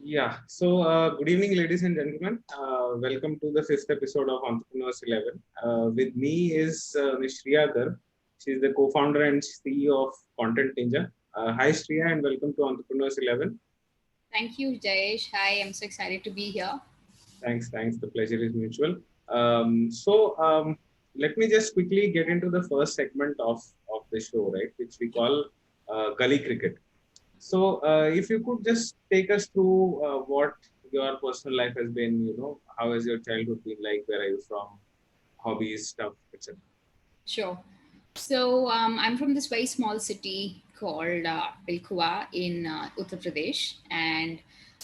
Yeah. Good evening, ladies and gentlemen. Welcome to the fifth episode of Entrepreneurs 11. With me is Ms. Shriya Garg. She is the co-founder and CEO of ContentNinja. Hi, Shriya, and welcome to Entrepreneurs 11. Thank you, Jayesh. Hi, I'm so excited to be here. Thanks. The pleasure is mutual. Let me just quickly get into the first segment of the show, right, which we call Gully Cricket. If you could just take us through what your personal life has been, how has your childhood been like? Where are you from? Hobbies, stuff, etc. Sure. I'm from this very small city called Pilkua in Uttar Pradesh, and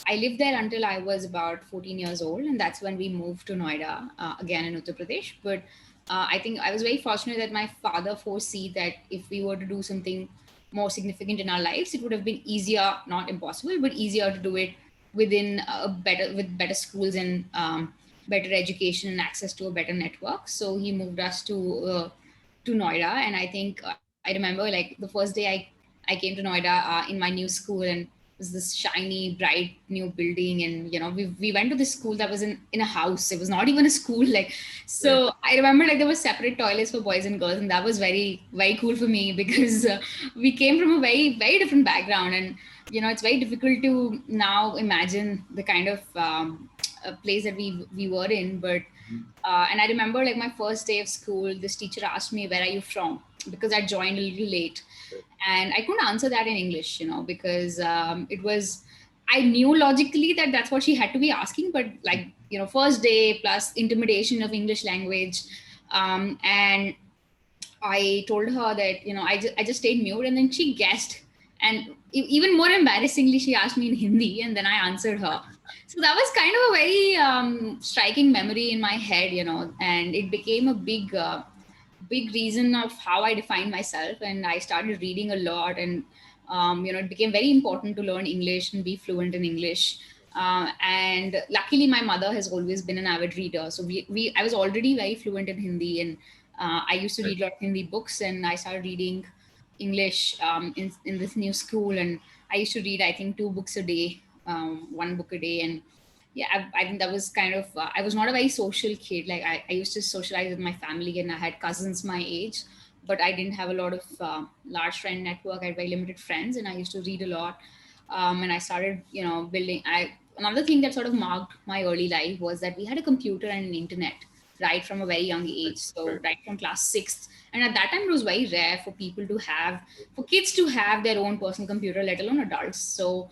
I lived there until I was about 14 years old, and that's when we moved to Noida, again in Uttar Pradesh. But I think I was very fortunate that my father foresee that if we were to do something more significant in our lives, it would have been easier, not impossible, but easier to do it within with better schools and better education and access to a better network. So he moved us to Noida, and I think I remember like the first day I came to Noida in my new school, and it was this shiny, bright new building, and we went to this school that was in a house. It was not even a school, like. Right. So I remember like there were separate toilets for boys and girls, and that was very cool for me because we came from a very different background, and it's very difficult to now imagine the kind of place that we were in, but and I remember like my first day of school, this teacher asked me, "Where are you from?" Because I joined a little late, Right. and I couldn't answer that in English, because it was. I knew logically that that's what she had to be asking, but like first day plus intimidation of English language, and I told her that I just stayed mute, and then she guessed, and even more embarrassingly, she asked me in Hindi, and then I answered her. So that was kind of a very striking memory in my head, and it became a big reason of how I define myself. And I started reading a lot, and it became very important to learn English and be fluent in English. And luckily, my mother has always been an avid reader, so I was already very fluent in Hindi, and I used to Right. read a lot of Hindi books, and I started reading English in this new school, and I used to read I think two books a day, one book a day, and yeah, I think that was kind of I was not a very social kid. Like I used to socialize with my family, and I had cousins my age, but I didn't have a lot of large friend network. I had very limited friends, and I used to read a lot. And I started building. I Another thing that sort of marked my early life was that we had a computer and an internet right from a very young Right. age. So Right. right from class sixth, and at that time it was very rare for people to have, for kids to have their own personal computer, let alone adults. So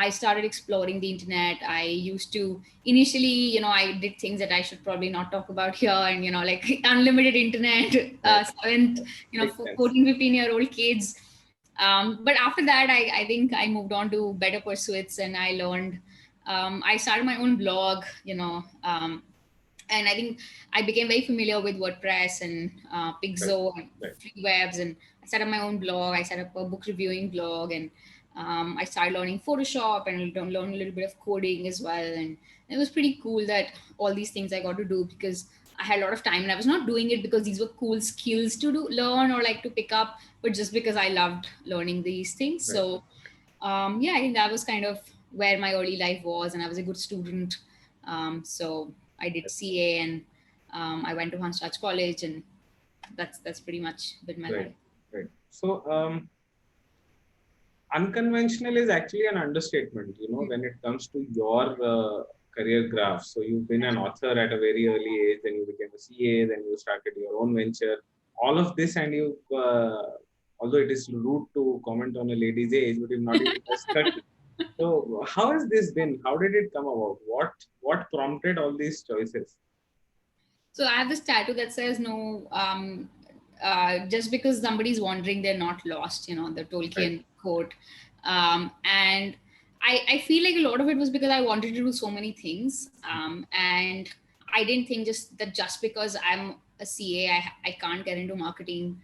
I started exploring the internet. I used to initially, I did things that I should probably not talk about here, and like unlimited internet, Right. seventh, Makes for sense. 14, 15-year-old kids. But after that, I think I moved on to better pursuits, and I learned. I started my own blog, and I think I became very familiar with WordPress and Right. Pixo and Right. free webs, and I set up my own blog. I set up a book reviewing blog, and I started learning Photoshop and learn a little bit of coding as well. And it was pretty cool that all these things I got to do because I had a lot of time, and I was not doing it because these were cool skills to learn or like to pick up, but just because I loved learning these things. Right. So yeah, I think that was kind of where my early life was, and I was a good student. So I did CA, and I went to Hansraj College, and that's pretty much been my Right. life. Right. Unconventional is actually an understatement, when it comes to your career graph. So you've been an author at a very early age, then you became a CA, then you started your own venture. All of this, and although it is rude to comment on a lady's age, but you've not even just 30. So how has this been? How did it come about? What prompted all these choices? So I have this tattoo that says no. Just because somebody's wandering, they're not lost. The Right. Tolkien quote, and I feel like a lot of it was because I wanted to do so many things, and I didn't think just because I'm a CA, I can't get into marketing,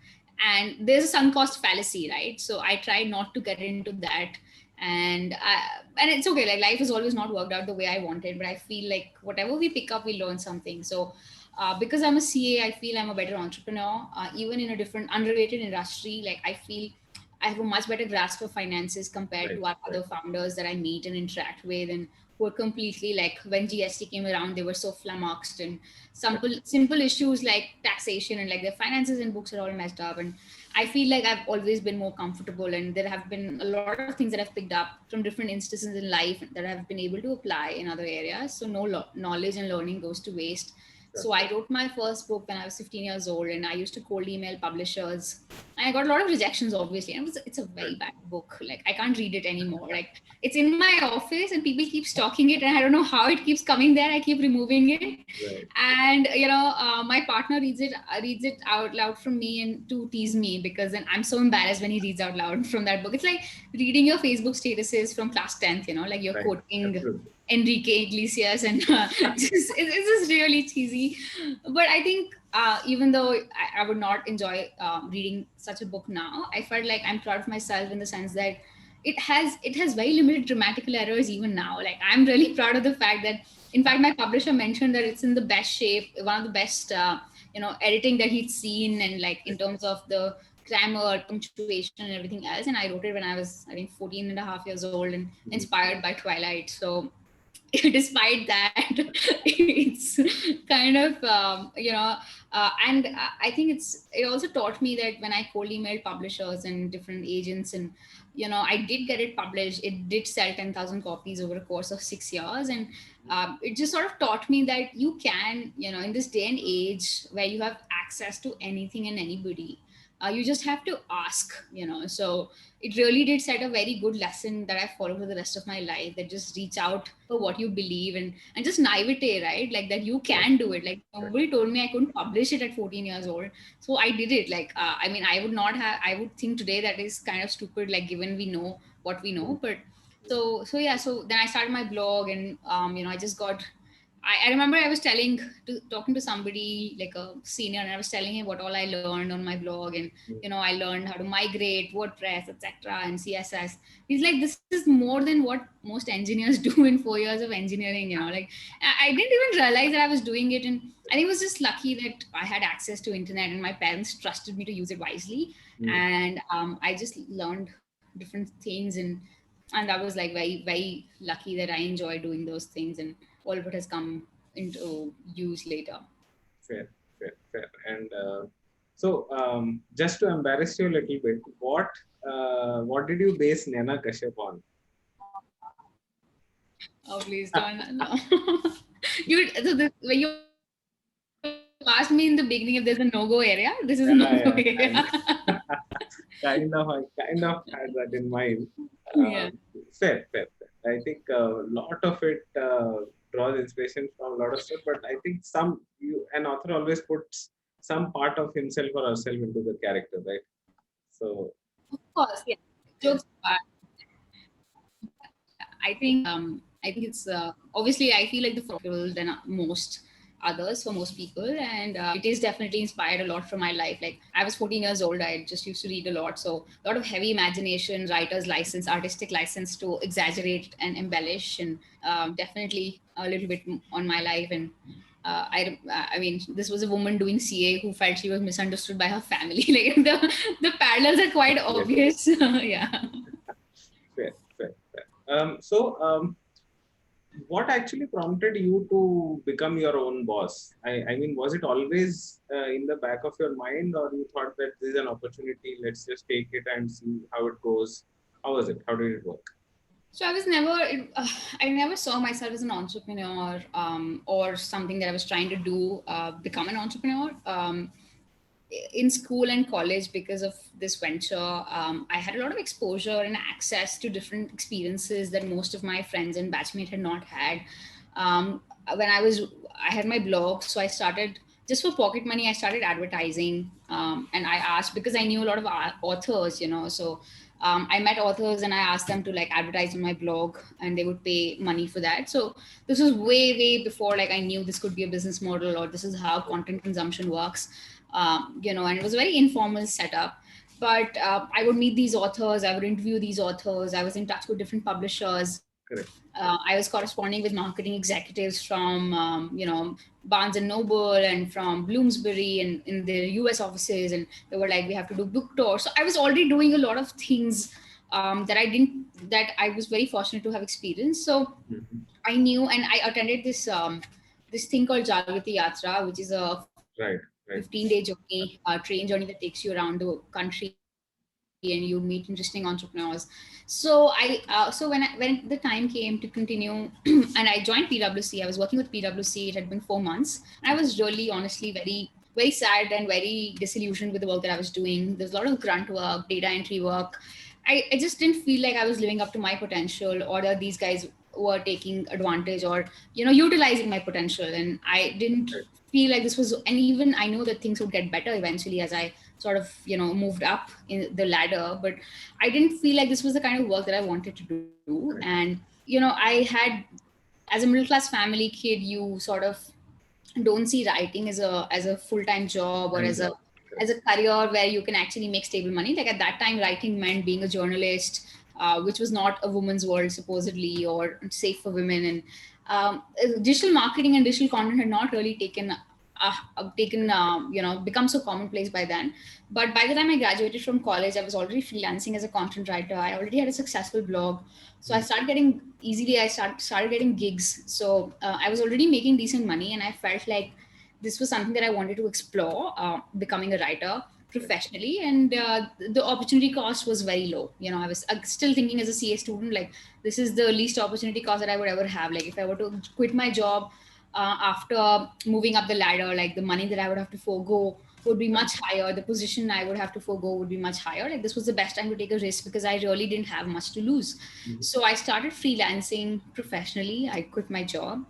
and there's a sunk cost fallacy, right? So I try not to get into that, and it's okay. Like life has always not worked out the way I wanted, but I feel like whatever we pick up, we learn something. So because I'm a CA, I feel I'm a better entrepreneur, even in a different, unrelated industry. Like I feel I have a much better grasp of finances compared Right. to our Right. other founders that I meet and interact with, and who are completely like, when GST came around, they were so flummoxed, and simple issues like taxation and like their finances and books are all messed up. And I feel like I've always been more comfortable, and there have been a lot of things that I've picked up from different instances in life that I've been able to apply in other areas. So no knowledge and learning goes to waste. Sure. So I wrote my first book when I was 15 years old, and I used to cold email publishers. And I got a lot of rejections, obviously. And it's a very Right. bad book. Like, I can't read it anymore. Like, it's in my office, and people keep stalking it, and I don't know how it keeps coming there. I keep removing it, Right. and my partner reads it out loud from me and to tease me, because then I'm so embarrassed when he reads out loud from that book. It's like reading your Facebook statuses from class 10th, like you're Right. quoting Absolutely. Enrique Iglesias, and it's just really cheesy. But I think even though I would not enjoy reading such a book now, I felt like I'm proud of myself in the sense that it has very limited grammatical errors even now. Like, I'm really proud of the fact that, in fact, my publisher mentioned that it's in the best shape, one of the best editing that he'd seen, and like in terms of the grammar, punctuation, and everything else. And I wrote it when I was, I think, 14 and a half years old, and Mhm. inspired by Twilight. So despite that, it's kind of and I think it also taught me that when I cold emailed publishers and different agents, and I did get it published. It did sell 10,000 copies over a course of 6 years. And it just sort of taught me that you can, in this day and age where you have access to anything and anybody, you just have to ask. So it really did set a very good lesson that I follow for the rest of my life, that just reach out for what you believe, and just naivete, right? Like, that you Right. can do it. Like, Right. nobody told me I couldn't publish it at 14 years old. So I did it. Like, I mean, I would think today that is kind of stupid, like, given we know what we Mhm. know. But so yeah, so then I started my blog, and I just got, I remember I was talking to somebody like a senior, and I was telling him what all I learned on my blog. And Mhm. I learned how to migrate WordPress, etc., and CSS. He's like, this is more than what most engineers do in 4 years of engineering. Like, I didn't even realize that I was doing it. And I think it was just lucky that I had access to internet, and my parents trusted me to use it wisely. Mhm. And I just learned different things, and I was like very, very lucky that I enjoy doing those things, and all of it has come into use later. Fair. Fair. Fair. And just to embarrass you a little bit, what did you base Nana Kashyap on? Oh, please don't. No. When you asked me in the beginning if there's a no-go area, this is a no-go area. Yeah, yeah, kind of had that in mind. Yeah. Fair, fair, fair. I think a lot of it draws inspiration from a lot of stuff, but I think an author always puts some part of himself or herself into the character, right? So, Of course, yeah. yeah, Jokes apart, I think it's obviously, I feel like the than most others, for most people. And it is definitely inspired a lot from my life. Like, I was 14 years old, I just used to read a lot. So a lot of heavy imagination, writer's license, artistic license to exaggerate and embellish, and definitely a little bit on my life. And I mean, this was a woman doing CA who felt she was misunderstood by her family. Like, the parallels are quite yes, obvious. Yeah. fair, fair, fair. What actually prompted you to become your own boss? I mean, was it always in the back of your mind, or you thought that this is an opportunity, let's just take it and see how it goes? How was it? How did it work? So I never saw myself as an entrepreneur, or something that I was trying to do, become an entrepreneur. In school and college, because of this venture, I had a lot of exposure and access to different experiences that most of my friends and batchmates had not had. When I had my blog, so I started, just for pocket money, I started advertising. And I asked, because I knew a lot of authors, so I met authors, and I asked them to like advertise on my blog, and they would pay money for that. So this was way, way before like I knew this could be a business model, or this is how content consumption works. And it was a very informal setup. But I would meet these authors, I would interview these authors, I was in touch with different publishers. Correct. I was corresponding with marketing executives from, Barnes and Noble and from Bloomsbury and in the US offices. And they were like, we have to do book tours. So I was already doing a lot of things that I was very fortunate to have experienced. So Mm-hmm. I knew, and I attended this thing called Jagrati Yatra, which is a Right. 15-day Right. journey, train journey that takes you around the country, and you meet interesting entrepreneurs. So when the time came to continue, and I joined PwC, I was working with PwC. It had been 4 months, and I was really, honestly, very sad and very disillusioned with the work that I was doing. There's a lot of grunt work, data entry work. I just didn't feel like I was living up to my potential, or that these guys were taking advantage or utilizing my potential. And I didn't Right. feel like this was, and even I know that things would get better eventually as I sort of moved up in the ladder, but I didn't feel like this was the kind of work that I wanted to do. Correct. And I had, as a middle class family kid, you sort of don't see writing as a full-time job, or And as a job. Correct. career where you can actually make stable money. Like at that time, writing meant being a journalist, which was not a woman's world supposedly, or safe for women. And digital marketing and digital content had not really become so commonplace by then. But by the time I graduated from college, I was already freelancing as a content writer. I already had a successful blog. So I Mm. started getting easily, I started getting gigs. So I was already making decent money, and I felt like this was something that I wanted to explore, becoming a writer professionally. And the opportunity cost was very low. I was still thinking as a CA student, like, this is the least opportunity cost that I would ever have. Like, if I were to quit my job after moving up the ladder, like, the money that I would have to forego would be much higher. The position I would have to forego would be much higher. Like, this was the best time to take a risk because I really didn't have much to lose. Mhm. So I started freelancing professionally. I quit my job,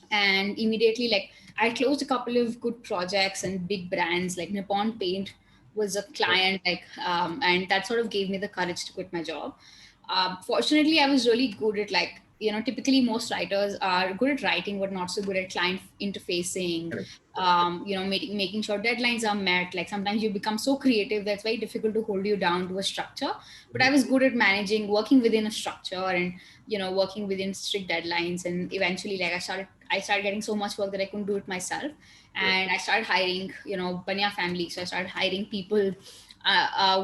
and immediately, like, I closed a couple of good projects, and big brands like Nippon Paint was a Right. client, like, and that sort of gave me the courage to quit my job. Fortunately, I was really good at, like, typically most writers are good at writing but not so good at client interfacing. Correct. Correct. Making sure deadlines are met. Like, sometimes you become so creative that's very difficult to hold you down to a structure. But I Mhm. was good at managing, working within a structure, and working within strict deadlines. And eventually, like, I started getting so much work that I couldn't do it myself. Right. And I started hiring, Banya family. So I started hiring people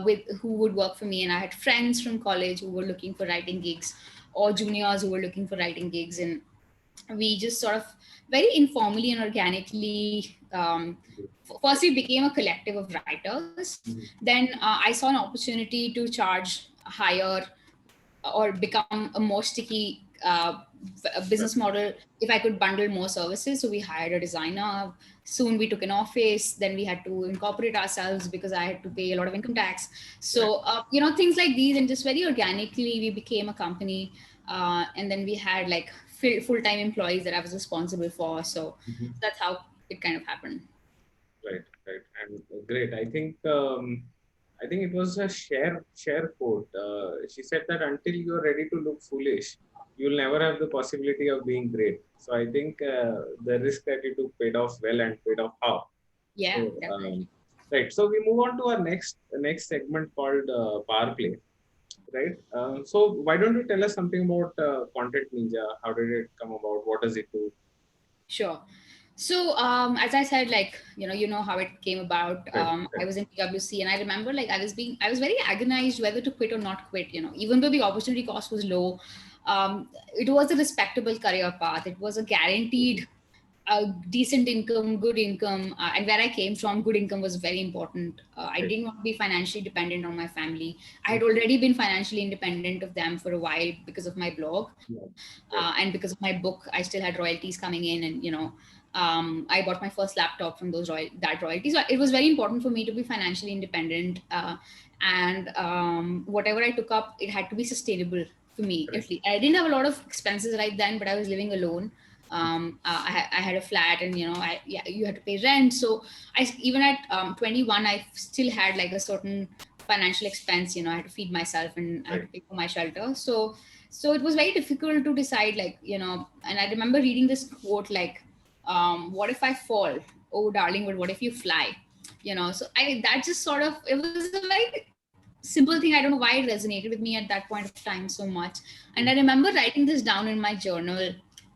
with who would work for me. And I had friends from college who were looking for writing gigs, or juniors who were looking for writing gigs. And we just sort of very informally and organically, first we became a collective of writers. Mhm. Then I saw an opportunity to charge higher, or become a more sticky business Right. model if I could bundle more services. So we hired a designer. Soon we took an office. Then we had to incorporate ourselves because I had to pay a lot of income tax. Right. So things like these, and just very organically we became a company. And then we had, like, full-time employees that I was responsible for. So Mhm. that's how it kind of happened. Right. Right. And great. I think it was a share quote. She said that until you're ready to look foolish, you'll never have the possibility of being great. So I think the risk that you took paid off well and paid off how. Yeah, So definitely. right. So we move on to our next segment called Power Play. Right. So why don't you tell us something about Content Ninja? How did it come about? What does it do? Sure. So, as I said, like, how it came about. Right. I Right. was in PwC, and I remember, like, I was very agonized whether to quit or not quit. Even though the opportunity cost was low, it was a respectable career path. It was a guaranteed, decent income, good income, and where I came from, good income was very important. I Right. didn't want to be financially dependent on my family. I Mhm. had already been financially independent of them for a while because of my blog, Yeah. Right. and because of my book. I still had royalties coming in, and I bought my first laptop from that royalty. So it was very important for me to be financially independent, and whatever I took up, it had to be sustainable for me. Correct. At least I didn't have a lot of expenses right then, but I was living alone. I had a flat, and yeah, you had to pay rent. So even at 21, I still had, like, a certain financial expense. I had to feed myself, and I had Right. to pay for my shelter. So it was very difficult to decide, like, and I remember reading this quote, like, what if I fall? Oh, darling, but what if you fly? So I that just sort of, it was a very simple thing. I don't know why it resonated with me at that point of time so much. And I remember writing this down in my journal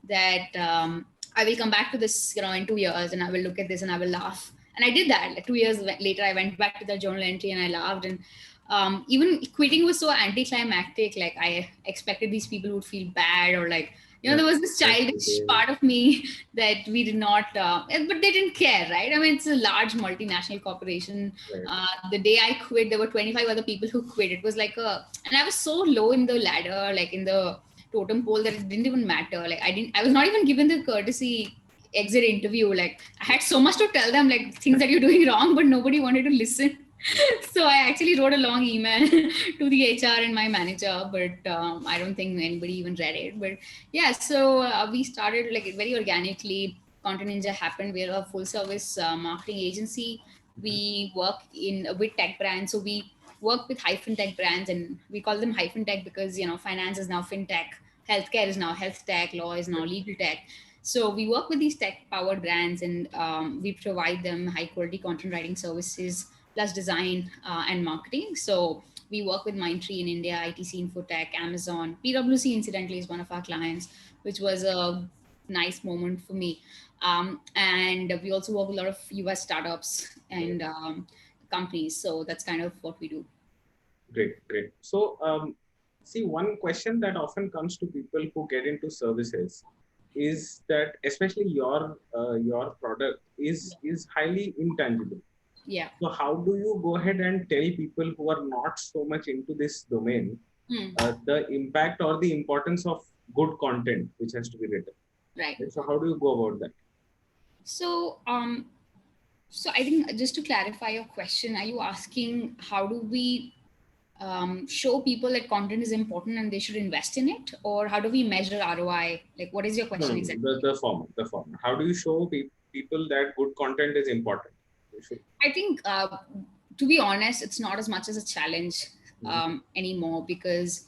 that I will come back to this, in 2 years, and I will look at this and I will laugh. And I did that. Like 2 years later, I went back to the journal entry and I laughed. And even quitting was so anticlimactic. Like I expected these people would feel bad, or like, Yeah, there was this childish part of me that we did not, but they didn't care, right? I mean, it's a large multinational corporation. right. The day I quit, there were 25 other people who quit. It was like and I was so low in the ladder, like in the totem pole, that it didn't even matter. Like I was not even given the courtesy exit interview. Like I had so much to tell them, like things that you're doing wrong, but nobody wanted to listen. So I actually wrote a long email to the HR and my manager, but I don't think anybody even read it. But yeah, so we started like very organically. Content Ninja happened. We're a full service marketing agency. We work in with tech brands. So we work with hyphen tech brands, and we call them hyphen tech because finance is now fintech, healthcare is now health tech, law is now legal tech. So we work with these tech powered brands, and we provide them high quality content writing services plus design and marketing. So we work with Mindtree in India, ITC Infotech, Amazon, PwC incidentally is one of our clients, which was a nice moment for me. And we also work with a lot of US startups and companies. So that's kind of what we do. Great, great. So, see, one question that often comes to people who get into services is that, especially your product is highly intangible. Yeah. So, how do you go ahead and tell people who are not so much into this domain the impact or the importance of good content which has to be written? Right. So, how do you go about that? So, so I think just to clarify your question, are you asking how do we show people that content is important and they should invest in it, or how do we measure ROI? Like, what is your No, question no, exactly? the former, the former. How do you show people that good content is important? You should. I think, to be honest, it's not as much as a challenge anymore, because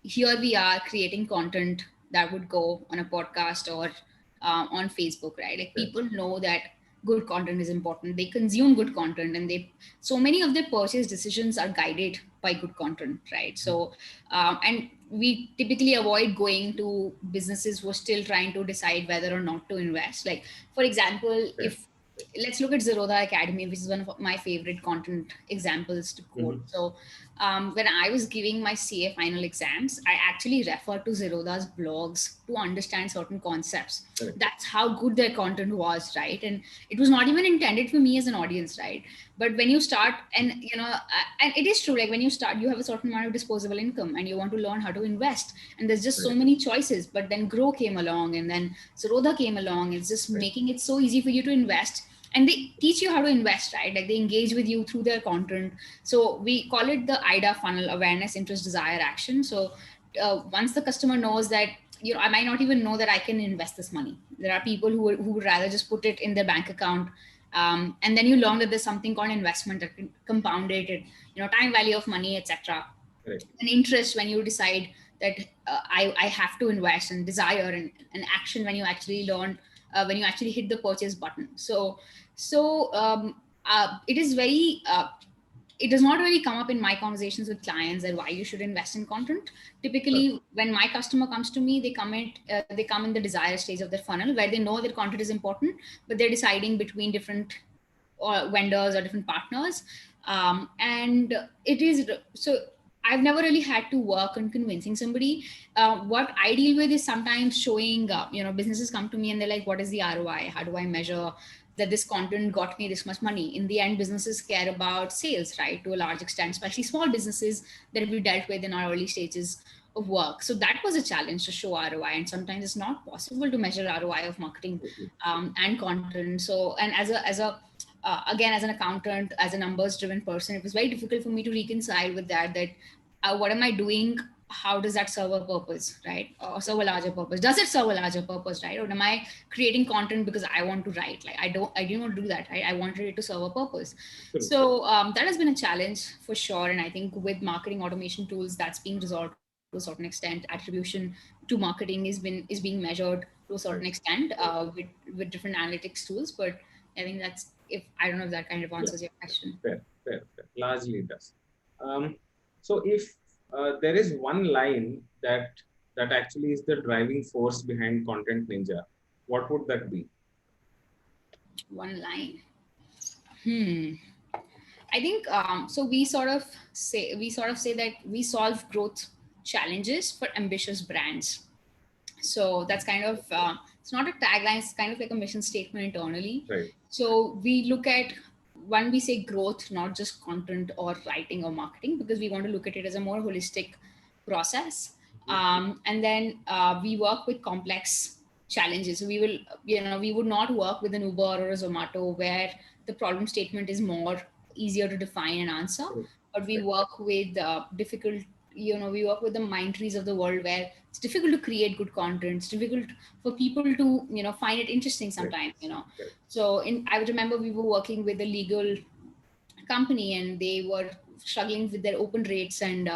here we are creating content that would go on a podcast or on Facebook, right? Like people know that good content is important. They consume good content, and so many of their purchase decisions are guided by good content, right? So, and we typically avoid going to businesses who are still trying to decide whether or not to invest. Like, for example, if let's look at Zerodha Academy, which is one of my favorite content examples to quote. So, when I was giving my CA final exams, I actually referred to Zerodha's blogs to understand certain concepts. That's how good their content was, right? And it was not even intended for me as an audience, right? But when you start, and and it is true, like when you start, you have a certain amount of disposable income, and you want to learn how to invest, and there's just so many choices. But then Grow came along, and then Zerodha came along. It's just making it so easy for you to invest, and they teach you how to invest, right? Like they engage with you through their content. So we call it the IDA funnel: awareness, interest, desire, action. So once the customer knows that, I might not even know that I can invest this money. There are people who would rather just put it in their bank account. And then you learn that there's something called investment that can compound it, time value of money, etc. And interest when you decide that I have to invest, and desire and action when you actually learn, when you actually hit the purchase button. It is very it does not really come up in my conversations with clients that why you should invest in content. Typically, when my customer comes to me, they come in the desire stage of their funnel, where they know that content is important, but they're deciding between different vendors or different partners. And it is so I've never really had to work on convincing somebody. What I deal with is sometimes showing, businesses come to me and they're like, what is the ROI? How do I measure that this content got me this much money? In the end, businesses care about sales, right? To a large extent, especially small businesses that we dealt with in our early stages of work. So that was a challenge to show ROI. And sometimes it's not possible to measure ROI of marketing and content. So, and again, as an accountant, as a numbers driven person, it was very difficult for me to reconcile with that what am I doing? How does that serve a purpose, right? Or serve a larger purpose? Does it serve a larger purpose, right? Or am I creating content because I want to write? Like I didn't want to do that, right? I wanted it to serve a purpose. So that has been a challenge for sure. And I think with marketing automation tools, that's being resolved to a certain extent. Attribution to marketing is being measured to a certain extent with different analytics tools. But I think that's, if I don't know if that kind of answers your question. Fair. Largely it does. So if there is one line that actually is the driving force behind Content Ninja, what would that be? One line. Hmm. I think so. We sort of say that we solve growth challenges for ambitious brands. So that's kind of it's not a tagline, it's kind of like a mission statement internally. Right. So we look at, when we say growth, not just content or writing or marketing, because we want to look at it as a more holistic process. And then we work with complex challenges. So we will, we would not work with an Uber or a Zomato where the problem statement is more easier to define and answer, but we work with difficult, we work with the mind trees of the world where it's difficult to create good content. It's difficult for people to, find it interesting sometimes, Right. So I would remember we were working with a legal company and they were struggling with their open rates, and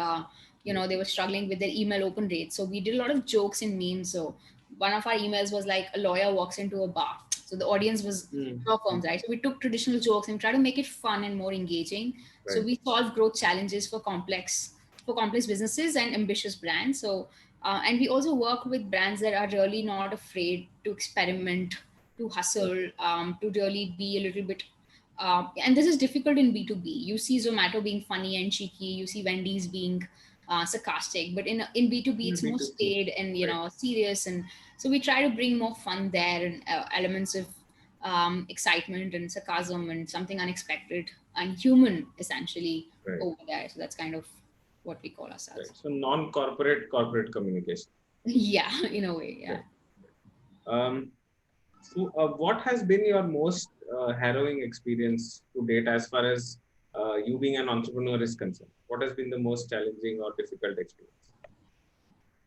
they were struggling with their email open rates. So we did a lot of jokes and memes. So one of our emails was like, a lawyer walks into a bar. So the audience was law firms, right? So we took traditional jokes and tried to make it fun and more engaging. So Right. we solve growth challenges for complex businesses and ambitious brands. So and we also work with brands that are really not afraid to experiment, to hustle, to really be a little bit. And this is difficult in B2B. You see Zomato being funny and cheeky. You see Wendy's being sarcastic. But in B2B, it's more B2C. staid and Right. serious. And so we try to bring more fun there, and elements of excitement and sarcasm and something unexpected and human, essentially, Right. over there. So that's kind of what we call Right. ourselves. So non-corporate corporate communication. Yeah, in a way, yeah. Right. So, what has been your most harrowing experience to date as far as you being an entrepreneur is concerned? What has been the most challenging or difficult experience?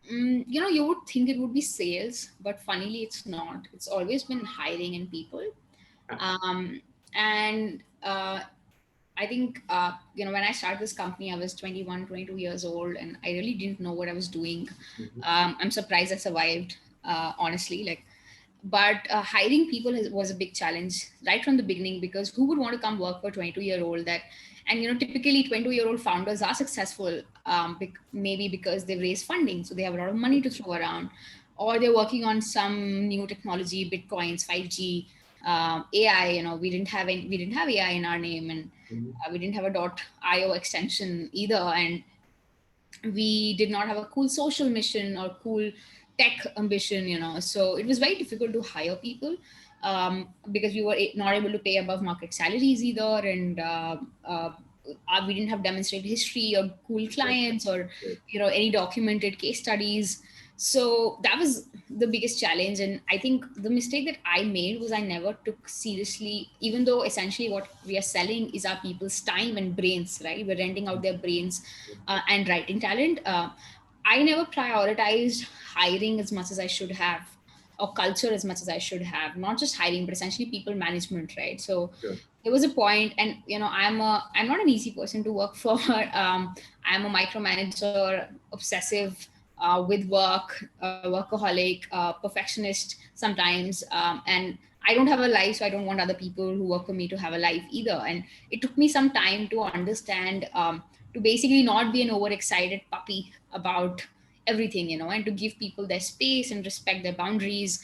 You would think it would be sales, but funnily, it's not. It's always been hiring and people. Um, and I think, when I started this company, I was 21, 22 years old, and I really didn't know what I was doing. I'm surprised I survived, honestly. But hiring people was a big challenge right from the beginning, because who would want to come work for a 22-year-old that, and typically 22-year-old founders are successful, maybe because they've raised funding, so they have a lot of money to throw around, or they're working on some new technology, bitcoins, 5G, AI. We didn't have AI in our name, and we didn't have a .io extension either, and we did not have a cool social mission or cool tech ambition, so it was very difficult to hire people, because we were not able to pay above market salaries either, and we didn't have demonstrated history or cool clients, or any documented case studies. So that was the biggest challenge. And I think the mistake that I made was I never took seriously, even though essentially what we are selling is our people's time and brains, right? We're renting out their brains and writing talent. I never prioritized hiring as much as I should have, or culture as much as I should have. Not just hiring, but essentially people management, right? So there was a point, and I'm not an easy person to work for. I'm a micromanager, obsessive with work, workaholic, perfectionist sometimes, and I don't have a life, so I don't want other people who work for me to have a life either. And it took me some time to understand, to basically not be an overexcited puppy about everything, and to give people their space and respect their boundaries.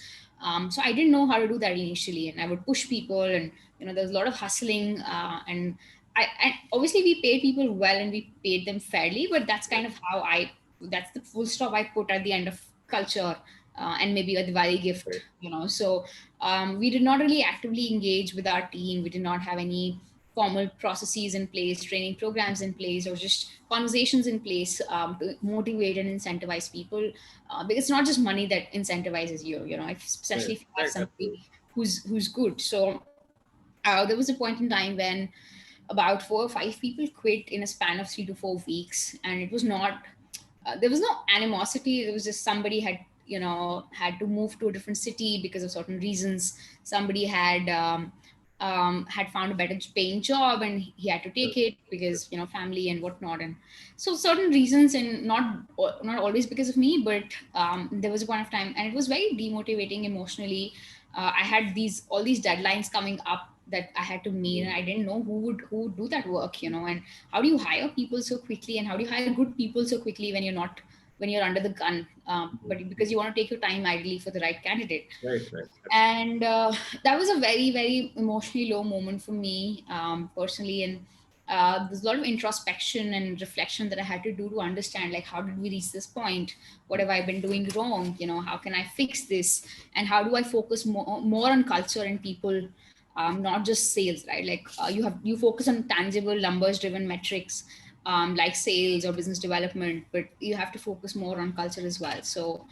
So I didn't know how to do that initially, and I would push people, and there was a lot of hustling, and obviously we paid people well and we paid them fairly, but that's kind of that's the full stop I put at the end of culture, and maybe a Diwali gift, So we did not really actively engage with our team. We did not have any formal processes in place, training programs in place, or just conversations in place, to motivate and incentivize people. Because it's not just money that incentivizes you, especially if you have somebody who's good. So there was a point in time when about 4 or 5 people quit in a span of 3 to 4 weeks, and it was not there was no animosity. It was just somebody had to move to a different city because of certain reasons. Somebody had found a better paying job and he had to take it because family and whatnot, and so certain reasons, and not always because of me, but there was a point of time, and it was very demotivating emotionally. I had all these deadlines coming up that I had to meet, and I didn't know who would do that work, and how do you hire people so quickly, and how do you hire good people so quickly when you're under the gun, but because you want to take your time ideally for the right candidate. Right, right. And that was a very, very emotionally low moment for me, personally. And there's a lot of introspection and reflection that I had to do to understand, like, how did we reach this point? What have I been doing wrong? How can I fix this? And how do I focus more on culture and people, not just sales, right? Like, you focus on tangible numbers driven metrics, like sales or business development, but you have to focus more on culture as well. So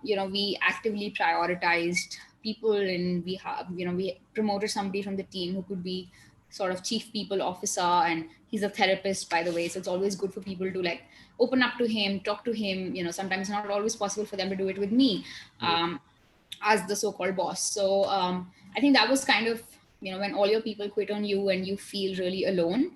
we actively prioritized people, and we promoted somebody from the team who could be sort of chief people officer, and he's a therapist, by the way. So it's always good for people to like open up to him, talk to him. Sometimes not always possible for them to do it with me, as the so-called boss. So I think that was kind of, when all your people quit on you and you feel really alone,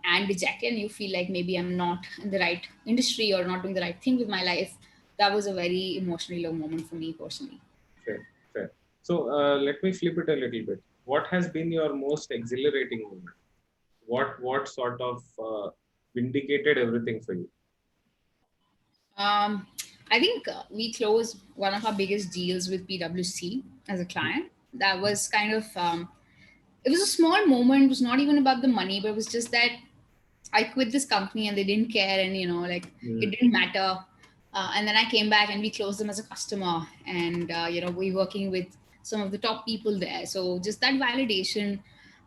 and dejected, and you feel like maybe I'm not in the right industry or not doing the right thing with my life. That was a very emotionally low moment for me personally. Fair, fair. So let me flip it a little bit. What has been your most exhilarating moment? What sort of vindicated everything for you? I think we closed one of our biggest deals with PwC as a client. That was kind of, it was a small moment. It was not even about the money, but it was just that I quit this company and they didn't care, and it didn't matter. And then I came back and we closed them as a customer, and we're working with some of the top people there. So just that validation,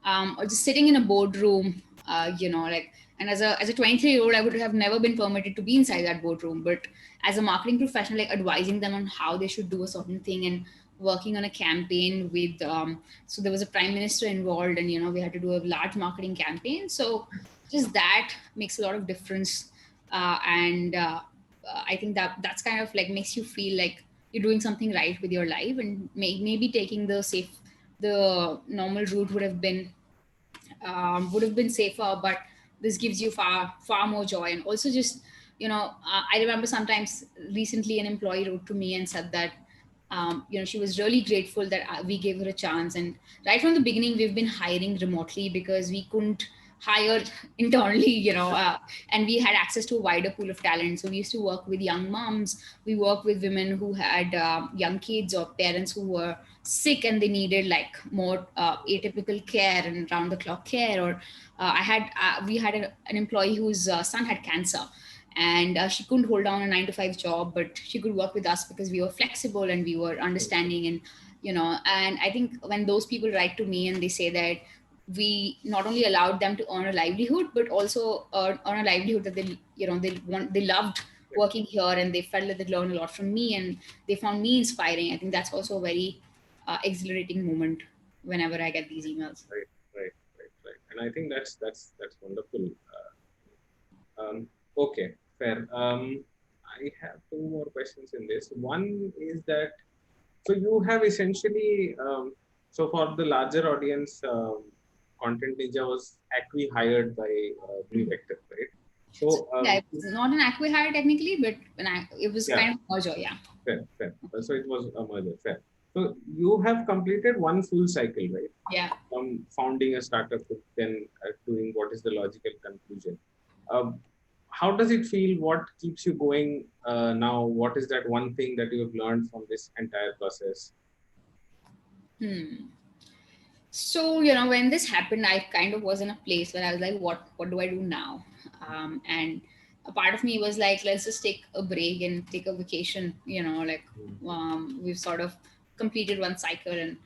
or just sitting in a boardroom, and as a 23-year-old, I would have never been permitted to be inside that boardroom. But as a marketing professional, like advising them on how they should do a certain thing, and working on a campaign with, so there was a prime minister involved, and we had to do a large marketing campaign. So just that makes a lot of difference, and I think that's kind of like makes you feel like you're doing something right with your life, and maybe taking the normal route would have been safer, but this gives you far more joy. And also just, I remember sometimes recently an employee wrote to me and said that, she was really grateful that we gave her a chance. And right from the beginning, we've been hiring remotely because we couldn't hire internally, and we had access to a wider pool of talent. So we used to work with young moms. We worked with women who had young kids, or parents who were sick and they needed like more atypical care and round the clock care. Or we had an employee whose son had cancer, and she couldn't hold down a 9 to 5 job, but she could work with us because we were flexible and we were understanding. And and I think when those people write to me and they say that we not only allowed them to earn a livelihood, but also earn a livelihood that they loved working here, and they felt that they learned a lot from me and they found me inspiring. I think that's also a very exhilarating moment whenever I get these emails. Right, right, right, right. And I think that's wonderful. Okay, fair. I have two more questions in this. One is that, so you have essentially, so for the larger audience, Content Ninja was acqui-hired by Blue Vector, right? So yeah, it's not an acqui-hire technically, but it was kind of merger, yeah. Fair, fair. So it was a merger, fair. So you have completed one full cycle, right? Yeah. From founding a startup to then doing what is the logical conclusion. How does it feel? What keeps you going now? What is that one thing that you have learned from this entire process? So, when this happened, I kind of was in a place where I was like, what do I do now? And a part of me was like, let's just take a break and take a vacation, we've sort of completed one cycle. And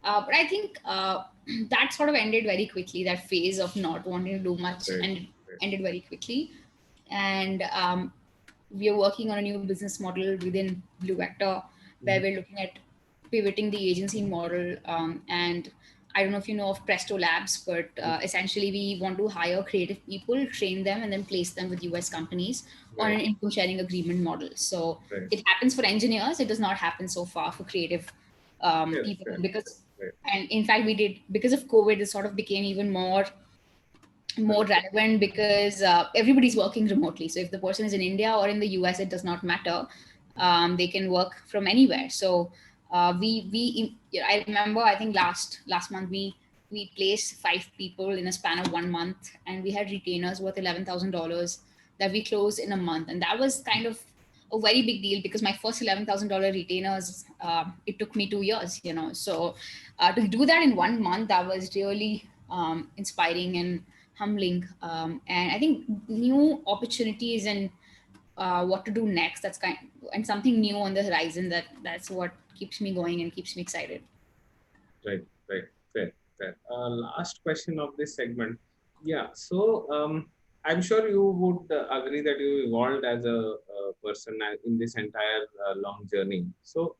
but I think that sort of ended very quickly. That phase of not wanting to do much ended very quickly. And we are working on a new business model within Blue Vector, where we're looking at pivoting the agency model. And I don't know if you know of Presto Labs, but essentially we want to hire creative people, train them, and then place them with US companies on an income sharing agreement model. So it happens for engineers. It does not happen so far for creative people, because, and in fact, because of COVID, it sort of became even more relevant, because everybody's working remotely. So if the person is in India or in the US, it does not matter. They can work from anywhere. So I remember, I think last month we placed 5 people in a span of 1 month, and we had retainers worth $11,000 that we closed in a month, and that was kind of a very big deal because my first $11,000 retainers, it took me 2 years, so to do that in 1 month, that was really inspiring and humbling. And I think new opportunities and what to do next, that's kind, and something new on the horizon, that's what keeps me going and keeps me excited. Right, right, fair, fair. Last question of this segment. Yeah, so I'm sure you would agree that you evolved as a, person in this entire long journey. So,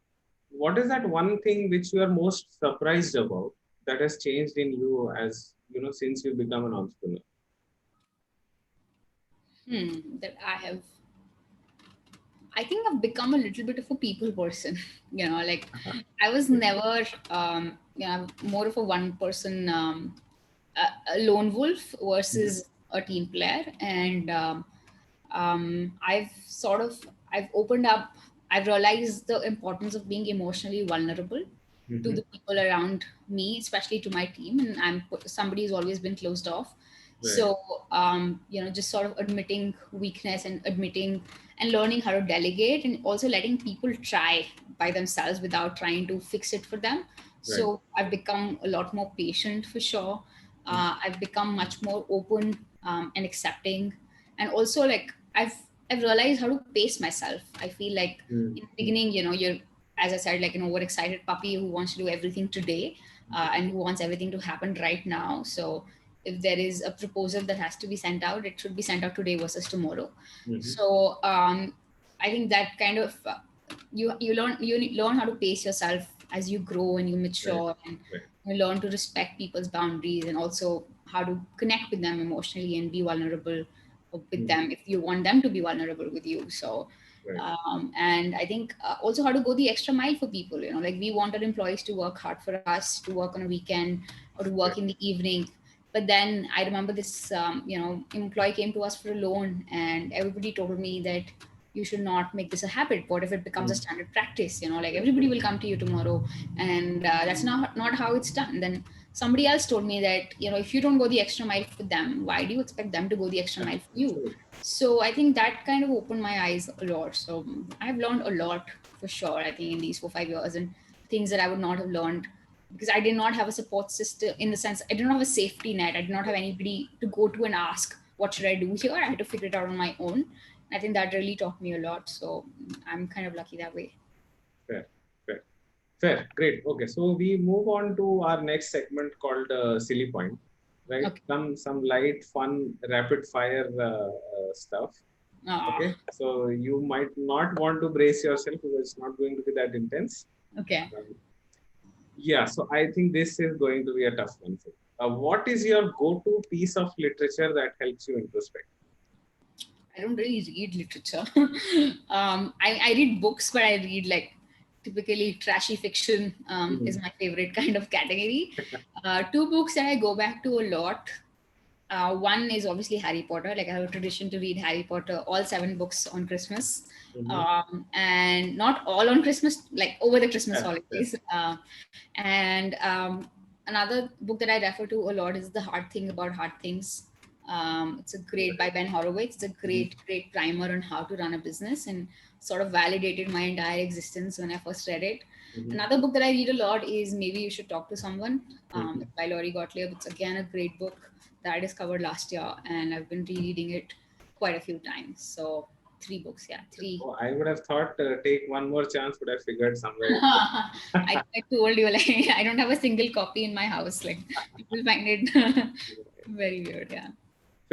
what is that one thing which you are most surprised about that has changed in you as since you become an entrepreneur? That I think I've become a little bit of a people person. Like I was never, more of a one person, a lone wolf Mhm. versus a team player. And I've sort of, I've opened up, I've realized the importance of being emotionally vulnerable to Mhm. the people around me, especially to my team. And I'm somebody who's always been closed off. Right, So, just sort of admitting weakness and admitting and learning how to delegate, and also letting people try by themselves without trying to fix it for them. right. So I've become a lot more patient for sure. Mhm. I've become much more open and accepting, and also like I've realized how to pace myself. I feel like in the Mhm. beginning, you're, as I said, like an overexcited puppy who wants to do everything today, and who wants everything to happen right now. So if there is a proposal that has to be sent out, it should be sent out today versus tomorrow. Mhm. So I think that kind of you learn how to pace yourself as you grow and you Right, mature, and right. you learn to respect people's boundaries, and also how to connect with them emotionally and be vulnerable with Mhm. them if you want them to be vulnerable with you. So Right, and I think also how to go the extra mile for people. Like we want our employees to work hard for us, to work on a weekend or to work right. in the evening. But then I remember this employee came to us for a loan, and everybody told me that you should not make this a habit. What if it becomes a Mhm. standard practice? Like everybody will come to you tomorrow, and that's not how it's done. Then somebody else told me that if you don't go the extra mile for them, why do you expect them to go the extra mile for you? Absolutely. So I think that kind of opened my eyes a lot. So I've learned a lot for sure, I think, in these 4 5 years, and things that I would not have learned because I did not have a support system, in the sense I didn't have a safety net. I did not have anybody to go to and ask, what should I do here? I had to figure it out on my own. I think that really taught me a lot. So I'm kind of lucky that way. Fair, fair. Fair, great. Okay, so we move on to our next segment called Silly Point, right? Okay. Some light, fun, rapid fire stuff. Ah, Okay, so you might not want to brace yourself because it's not going to be that intense. okay. Um, yeah, so I think this is going to be a tough one for you. What is your go-to piece of literature that helps you introspect? I don't really read literature. I read books, but I read like typically trashy fiction is Mhm. my favorite kind of category. Two books that I go back to a lot. One is obviously Harry Potter. Like I have a tradition to read Harry Potter, all 7 books on Christmas, Mhm. and not all on Christmas, like over the Christmas Fair, fair. holidays. And another book that I refer to a lot is The Hard Thing About Hard Things. It's a great by Ben Horowitz. It's a Mhm. great primer on how to run a business, and sort of validated my entire existence when I first read it. Mhm. Another book that I read a lot is Maybe You Should Talk to Someone, Mhm. by Laurie Gottlieb. It's again a great book that I discovered last year, and I've been rereading it quite a few times. So 3 books, yeah, three. Oh, I would have thought take one more chance, but I figured somewhere. I told you, like I don't have a single copy in my house. Like people find it very weird. Yeah.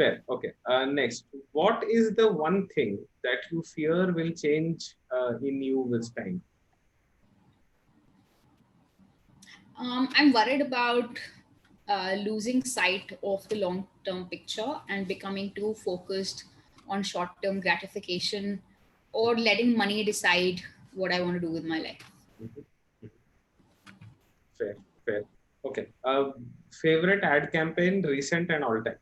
Fair. Okay. Next, what is the one thing that you fear will change in you with time? I'm worried about losing sight of the long term picture and becoming too focused on short term gratification, or letting money decide what I want to do with my life. Mhm. Mhm. Fair. Fair. Okay. Favorite ad campaign, recent and all time.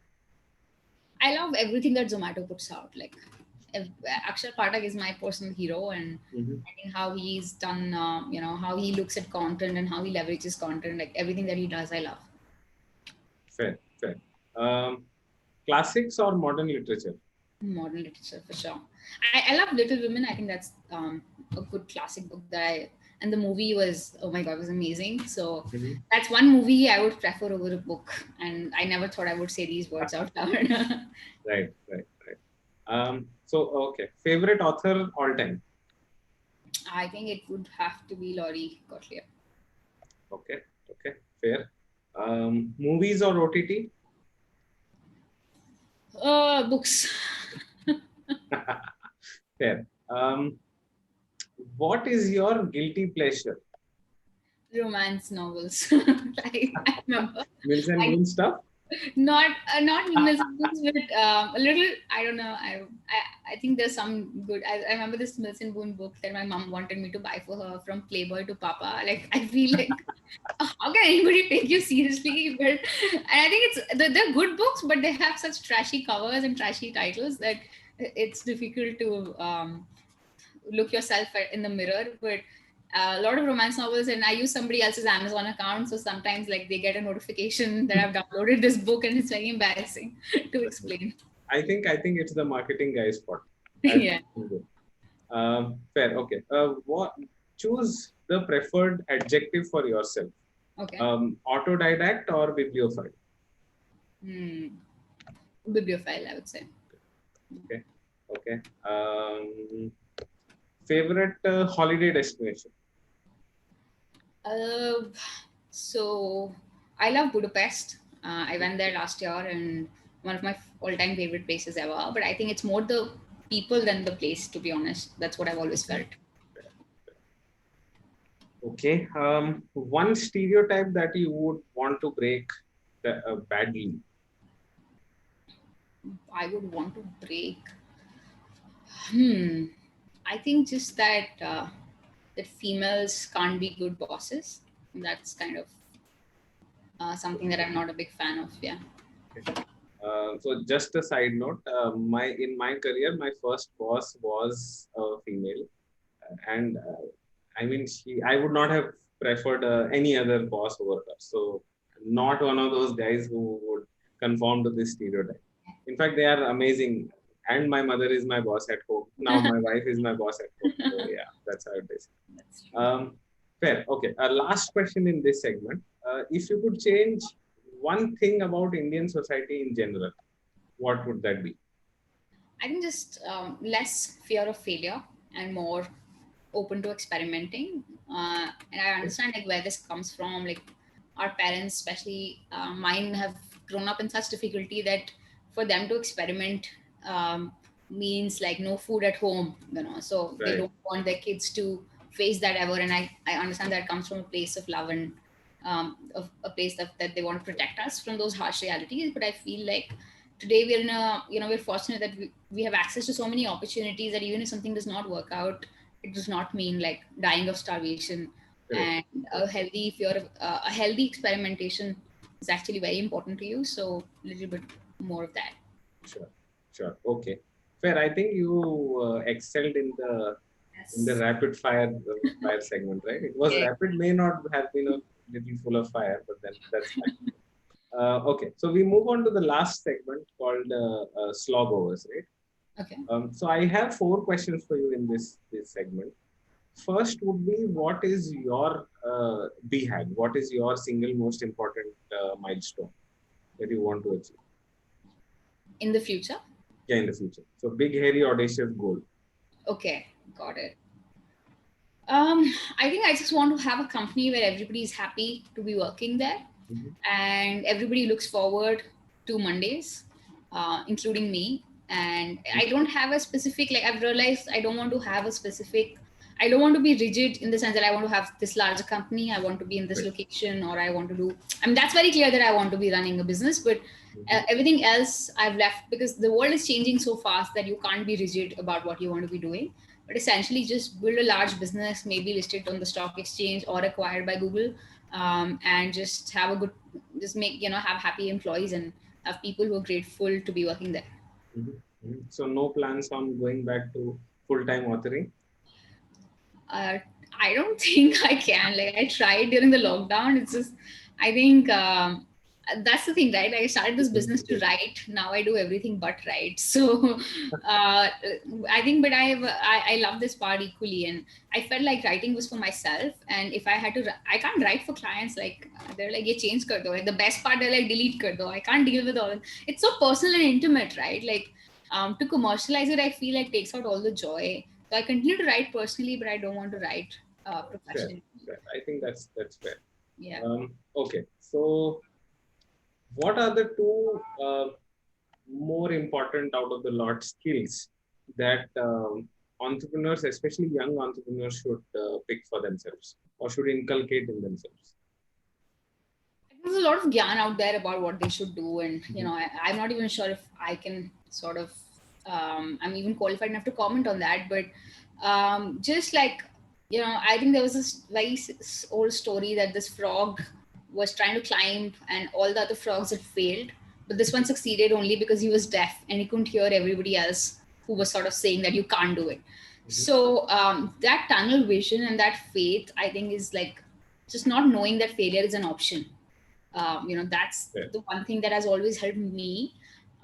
I love everything that Zomato puts out. Like Akshar Pathak is my personal hero, and I think how he's done, how he looks at content and how he leverages content, like everything that he does, I love. Fair, fair. Classics or modern literature? Modern literature for sure. I love Little Women. I think that's a good classic book and the movie was, oh my god, was amazing. So that's one movie I would prefer over a book, and I never thought I would say these words out loud. Right. So okay, favorite author all time? I think it would have to be Laurie Gottlieb. Okay, fair. Movies or OTT? Books. Fair. What is your guilty pleasure? Romance novels. I remember. Mills and Boon stuff? Not Mills and Boons, but a little. I don't know. I think there's some good. I remember this Mills and Boon book that my mom wanted me to buy for her, From Playboy to Papa. Like, I feel like, how can anybody take you seriously? But and I think they're good books, but they have such trashy covers and trashy titles that it's difficult to look yourself in the mirror. But a lot of romance novels, and I use somebody else's Amazon account, so sometimes like they get a notification that I've downloaded this book, and it's very embarrassing to explain. I think it's the marketing guy's fault. Yeah. Fair. Okay. Choose the preferred adjective for yourself. Okay. Autodidact or bibliophile? Bibliophile, I would say. Okay. Favorite holiday destination? So I love Budapest. I went there last year, and one of my all-time favorite places ever. But I think it's more the people than the place, to be honest. That's what I've always felt. Okay. One stereotype that you would want to break badly? I would want to break. I think just that that females can't be good bosses. That's kind of something that I'm not a big fan of. Yeah. Okay. So just a side note, in my career, my first boss was a female, and I mean, I would not have preferred any other boss over her. So not one of those guys who would conform to this stereotype. In fact, they are amazing. And my mother is my boss at home. Now my wife is my boss at home. So yeah, that's how it is. Fair. Okay. Last question in this segment. If you could change one thing about Indian society in general, what would that be? I think just less fear of failure and more open to experimenting. And I understand like where this comes from. Like our parents, especially mine, have grown up in such difficulty that for them to experiment means like no food at home, so they don't want their kids to face that ever. And I understand that comes from a place of love and of a place that they want to protect us from those harsh realities. But I feel like today we're in a, we're fortunate that we have access to so many opportunities that even if something does not work out, it does not mean like dying of starvation. And a healthy a healthy experimentation is actually very important to you. So a little bit more of that. Sure. Okay. Fair. I think you excelled in the rapid fire segment, right? It was rapid, may not have been a little full of fire, but then that's fine. Okay. So we move on to the last segment called slog overs, right? Okay. So I have 4 questions for you in this segment. First would be, what is your BHAG? What is your single most important milestone that you want to achieve? In the future? Yeah, in the future. So big, hairy, audacious goal. Okay, got it. I think I just want to have a company where everybody is happy to be working there, and everybody looks forward to Mondays, including me. And I don't have a specific, like I've realized I don't want to have a specific, I don't want to be rigid in the sense that I want to have this larger company, I want to be in this location, or I want to do, I mean, that's very clear that I want to be running a business, but everything else I've left, because the world is changing so fast that you can't be rigid about what you want to be doing. But essentially just build a large business, maybe listed on the stock exchange or acquired by Google, and just have a good, just make, have happy employees and have people who are grateful to be working there. So no plans on going back to full-time authoring? uh, I don't think I can. Like I tried during the lockdown. It's just, I think that's the thing, right? I started this business to write. Now I do everything but write. So I think, but I love this part equally, and I felt like writing was for myself. And if I had to, I can't write for clients. Like they're like, "Ye change kar do." Like the best part, they're like, "Delete kar do." I can't deal with all. It's so personal and intimate, right? Like to commercialize it, I feel like takes out all the joy. So I continue to write personally, but I don't want to write Fair, professionally. fair. I think that's fair. Yeah. Okay, so what are the two more important out of the lot skills that entrepreneurs, especially young entrepreneurs, should pick for themselves or should inculcate in themselves? There's a lot of gyan out there about what they should do, and I'm not even sure if I can sort of I'm even qualified enough to comment on that. But just like I think there was this very old story that this frog was trying to climb, and all the other frogs had failed, but this one succeeded only because he was deaf and he couldn't hear everybody else who was sort of saying that you can't do it. So that tunnel vision and that faith, I think, is like just not knowing that failure is an option. That's Fair. the one thing that has always helped me.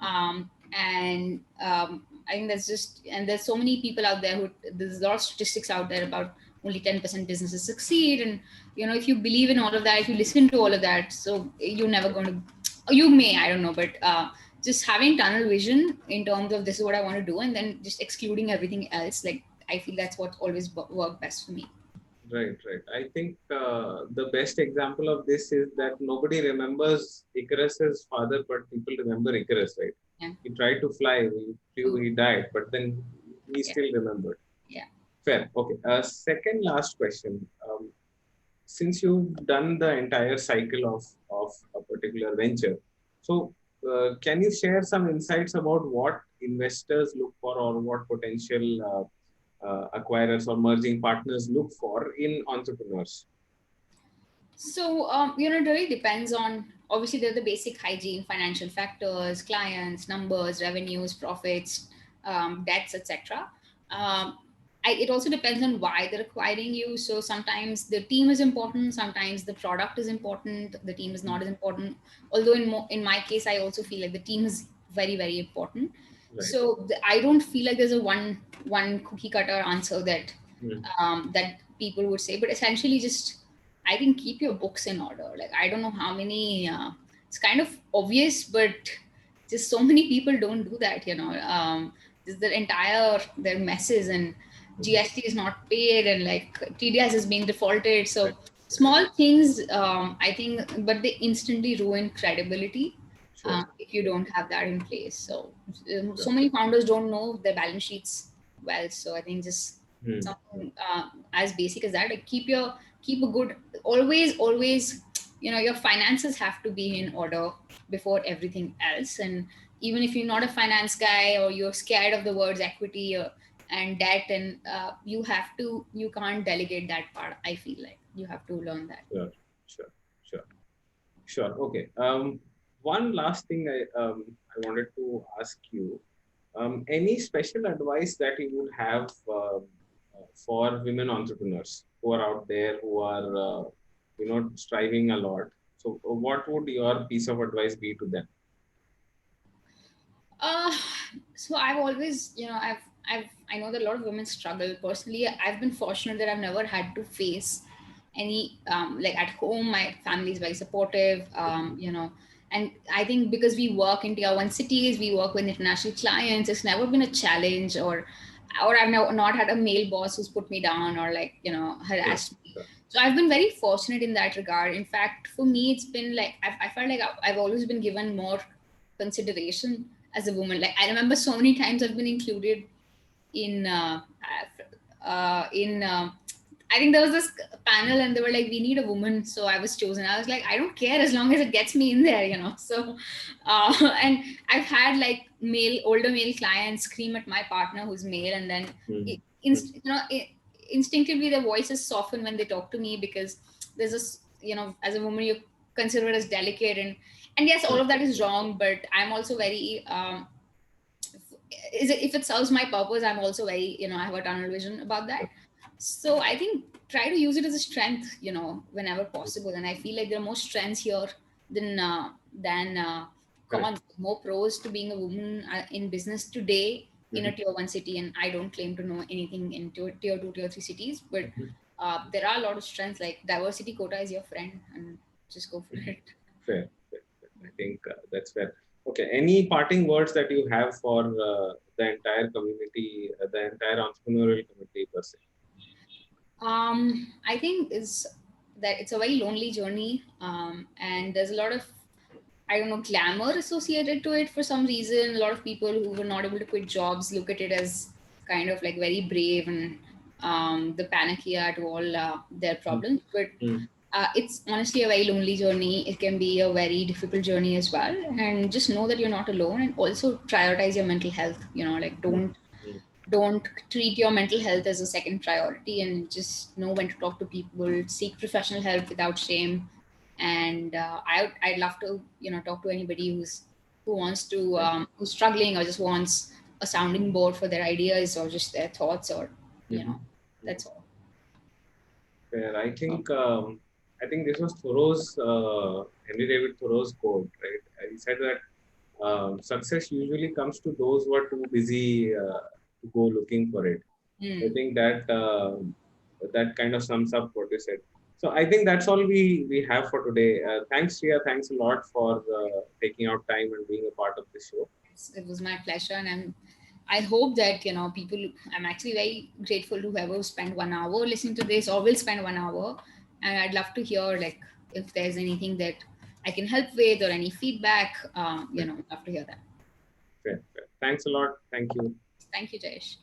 And I think that's just, and there's so many people out there who, there's a lot of statistics out there about only 10% businesses succeed. And if you believe in all of that, if you listen to all of that, so you're never going to, you may, I don't know, but just having tunnel vision in terms of this is what I want to do, and then just excluding everything else, like I feel that's what always worked best for me. Right, right. I think the best example of this is that nobody remembers Icarus's father, but people remember Icarus, right? Yeah. He tried to fly, he flew, he died, but then he still remembered. Yeah. Fair. Okay. Second last question. Since you've done the entire cycle of a particular venture, so can you share some insights about what investors look for or what potential acquirers or merging partners look for in entrepreneurs? So, it really depends on, obviously, there are the basic hygiene, financial factors, clients, numbers, revenues, profits, debts, etc. Um, it also depends on why they're acquiring you. So sometimes the team is important, sometimes the product is important, the team is not as important. Although in my case, I also feel like the team is very, very important. Right. So I don't feel like there's a one cookie cutter answer that that people would say, but essentially just I think keep your books in order. Like I don't know how many. It's kind of obvious, but just so many people don't do that. Just the entire their messes, and GST is not paid, and like TDS is being defaulted. So small things, I think, but they instantly ruin credibility if you don't have that in place. So so many founders don't know their balance sheets well. So I think just something as basic as that, like keep a good, always your finances have to be in order before everything else. And even if you're not a finance guy or you're scared of the words equity and debt, and you can't delegate that part. I feel like you have to learn that. Sure, sure, sure, sure. Okay. One last thing I wanted to ask you. Any special advice that you would have for women entrepreneurs who are out there who are striving a lot? So, what would your piece of advice be to them? Uh, so I've always, I know that a lot of women struggle. Personally, I've been fortunate that I've never had to face any, like at home, my family is very supportive, and I think because we work in tier one cities, we work with international clients, it's never been a challenge, or I've not had a male boss who's put me down or like, harassed me. So I've been very fortunate in that regard. In fact, for me, it's been like, I felt like I've always been given more consideration as a woman. Like I remember so many times I've been included in I think there was this panel and they were like, we need a woman. So I was chosen. I was like, I don't care as long as it gets me in there. So, and I've had like older male clients scream at my partner who's male. And then, instinctively their voices soften when they talk to me because there's this, as a woman, you're considered as delicate. And yes, all of that is wrong, but I'm also very, if it serves my purpose, I'm also very, I have a tunnel vision about that. So I think try to use it as a strength, whenever possible. And I feel like there are more strengths here than Correct. cons, more pros to being a woman in business today in a Mhm. tier one city. And I don't claim to know anything in tier two, tier three cities, but Mhm. there are a lot of strengths. Like diversity quota is your friend, and just go for it. Fair, fair, fair. I think that's fair. Okay. Any parting words that you have for the entire community, the entire entrepreneurial community per se? I think is that it's a very lonely journey, and there's a lot of, I don't know, glamour associated to it for some reason. A lot of people who were not able to quit jobs look at it as kind of like very brave and the panacea to all their problems. But Mm. it's honestly a very lonely journey. It can be a very difficult journey as well. And just know that you're not alone, and also prioritize your mental health. Like Mm. don't treat your mental health as a second priority, and just know when to talk to people, seek professional help without shame. And I'd love to talk to anybody who wants to Fair. who's struggling or just wants a sounding board for their ideas or just their thoughts, or you Mhm. know Mhm. that's all. Fair. I think this was Thoreau's Henry David Thoreau's quote, right? He said that success usually comes to those who are too busy to go looking for it. I Hmm. think that that kind of sums up what you said. So I think that's all we have for today. Thanks, Shriya. Thanks a lot for taking out time and being a part of the show. It was my pleasure, and I hope that people. I'm actually very grateful to whoever spent 1 hour listening to this or will spend 1 hour, and I'd love to hear like if there's anything that I can help with or any feedback. Love to hear that. Fair, fair. Thanks a lot. Thank you. Thank you, Jayesh.